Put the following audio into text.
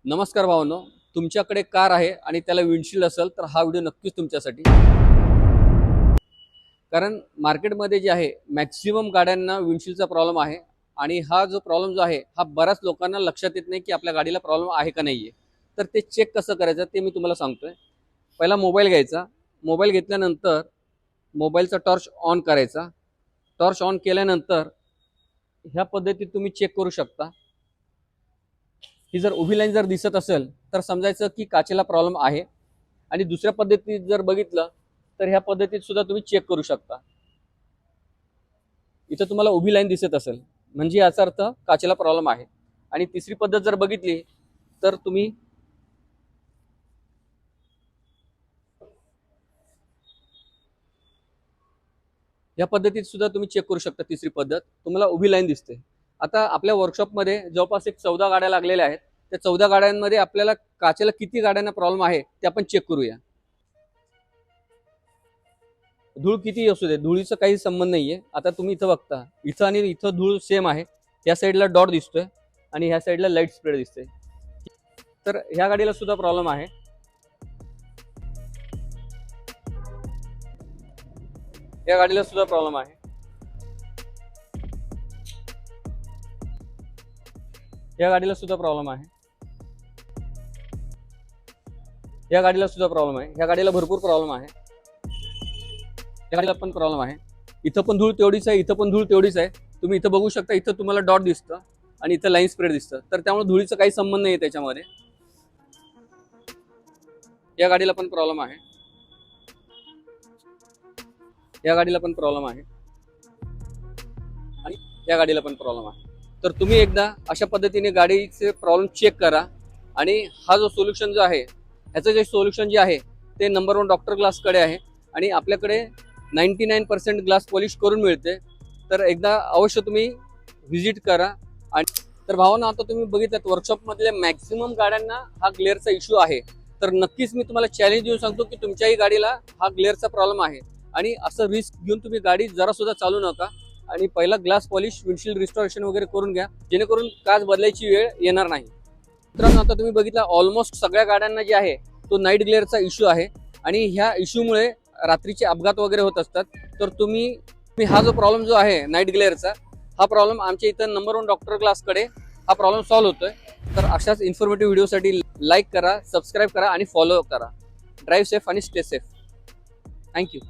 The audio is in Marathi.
नमस्कार भावांनो, तुमच्याकडे कार आहे आणि त्याला विंडशील्ड असेल तर हा व्हिडिओ नक्कीच तुमच्यासाठी. कारण मार्केटमध्ये जे आहे मॅक्सिमम गाड्यांना विंडशील्डचा प्रॉब्लेम आहे आणि हा जो प्रॉब्लेम जो आहे हा बऱ्याच लोकांना लक्षात येत नाही की आपल्या गाडीला प्रॉब्लेम आहे का नाही आहे. तर ते चेक कसं करायचं ते मी तुम्हाला सांगतोय. पहिला मोबाईल घ्यायचा. मोबाईल घेतल्यानंतर मोबाईलचा टॉर्च ऑन करायचा. टॉर्च ऑन केल्यानंतर ह्या पद्धतीत तुम्ही चेक करू शकता. ही जर उभी लाईन जर दिसत असेल तर समजायचं की काचेला प्रॉब्लेम आहे. आणि दुसऱ्या पद्धतीत जर बघितलं तर ह्या पद्धतीत सुद्धा तुम्ही चेक करू शकता. इथं तुम्हाला उभी लाईन दिसत असेल म्हणजे याचा अर्थ काचेला प्रॉब्लेम आहे. आणि तिसरी पद्धत जर बघितली तर तुम्ही या पद्धतीत सुद्धा तुम्ही चेक करू शकता. तिसरी पद्धत तुम्हाला उभी लाईन दिसते. आता आपल्या वर्कशॉपमध्ये जवळपास एक 14 गाड्या लागलेल्या आहेत. त्या 14 गाड्यांमध्ये आपल्याला काचेला किती गाड्यांना प्रॉब्लेम आहे ते आपण चेक करूया. धूळ किती असू दे, धुळीचा काही संबंध नाहीये. आता तुम्ही इथं बघता, इथं आणि इथं धूळ सेम आहे. या साईडला डॉट दिसतोय आणि ह्या साईडला लाईट स्प्रेड दिसते. तर ह्या गाडीला सुद्धा प्रॉब्लेम आहे. या गाडीला सुद्धा प्रॉब्लेम आहे. या गाडीला सुद्धा प्रॉब्लेम आहे. या गाडीला सुद्धा प्रॉब्लेम आहे. या गाडीला भरपूर प्रॉब्लेम आहे. या गाडीला पण प्रॉब्लेम आहे. इथं पण धूळ तेवढीच आहे, इथं पण धूळ तेवढीच आहे. तुम्ही इथं बघू शकता, इथं तुम्हाला डॉट दिसतं आणि इथं लाईन स्प्रेड दिसतं. तर त्यामुळे धुळीचा काही संबंध नाही त्याच्यामध्ये. या गाडीला पण प्रॉब्लेम आहे. या गाडीला पण प्रॉब्लेम आहे आणि या गाडीला पण प्रॉब्लेम आहे. तर तुम्ही एकदा अशा पद्धतीने गाडीचे प्रॉब्लेम चेक करा. आणि हा जो सोल्युशन जो आहे ह्याचं जे सोल्युशन जे आहे ते नंबर 1 डॉक्टर ग्लासकडे आहे. आणि आपल्याकडे 99% ग्लास पॉलिश करून मिळते. तर एकदा अवश्य तुम्ही व्हिजिट करा. आणि तर भावांनो, आता तुम्ही बघितलं वर्कशॉपमधल्या मॅक्सिमम गाड्यांना हा ग्लेअरचा इश्यू आहे. तर नक्कीच मी तुम्हाला चॅलेंज देऊन सांगतो की तुमच्याही गाडीला हा ग्लेअरचा प्रॉब्लेम आहे. आणि असं रिस्क घेऊन तुम्ही गाडी जरा सुद्धा चालू नका. आणि पहिला ग्लास पॉलिश, विंडशील्ड रिस्टोरेशन वगैरे करून घ्या, जेणेकरून काच बदलायची वेळ येणार नाही. मित्रांनो, आता तुम्ही बघितला ऑलमोस्ट सगळ्या गाड्यांना जे आहे तो नाईट ग्लेअरचा इश्यू आहे. आणि ह्या इश्यूमुळे रात्रीचे अपघात वगैरे होत असतात. तर तुम्ही हा जो प्रॉब्लेम जो आहे नाईट ग्लेअरचा, हा प्रॉब्लेम आमच्या इथं नंबर 1 डॉक्टर ग्लासकडे हा प्रॉब्लेम सॉल्व्ह होतोय. तर अशाच इन्फॉर्मेटिव्ह व्हिडिओसाठी लाईक करा, सबस्क्राईब करा आणि फॉलो करा. ड्राईव्ह सेफ आणि स्टे सेफ. थँक्यू.